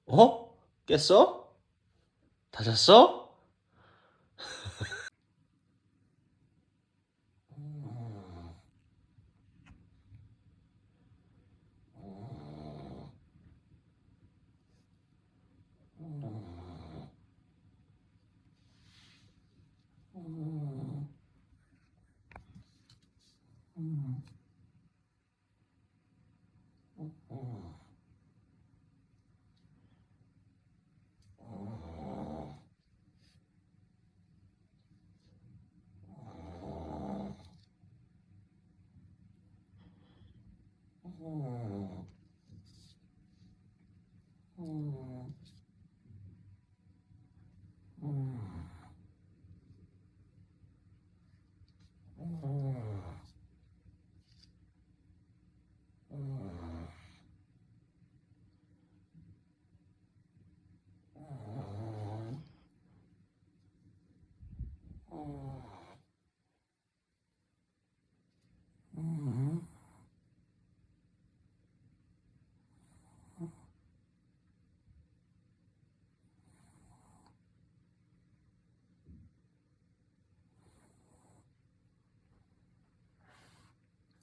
어? 깼어? 다 잤어?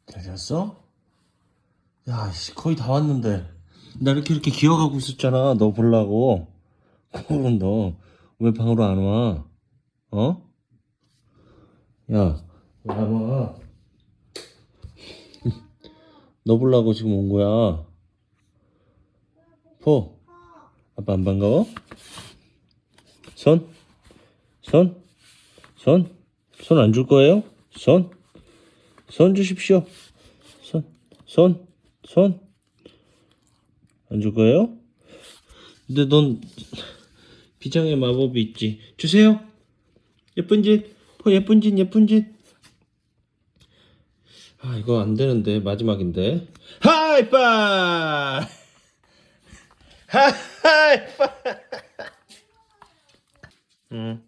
잘 잤어? 야, 씨, 거의 다 왔는데. 나 이렇게 기어가고 있었잖아. 너 보려고. 그럼 너 왜 방으로 안 와? 어? 야, 왜 안 와? 너 보려고 지금 온 거야. 포, 아빠 안 반가워? 손? 손? 손? 손 안 줄 거예요? 손? 손 주십시오. 손? 손? 손? 안 줄 거예요? 근데 넌 비장의 마법이 있지. 주세요. 예쁜 짓. 포 예쁜 짓, 예쁜 짓. 아, 이거 안 되는데. 마지막인데. 하이파이! 하이파이! 응.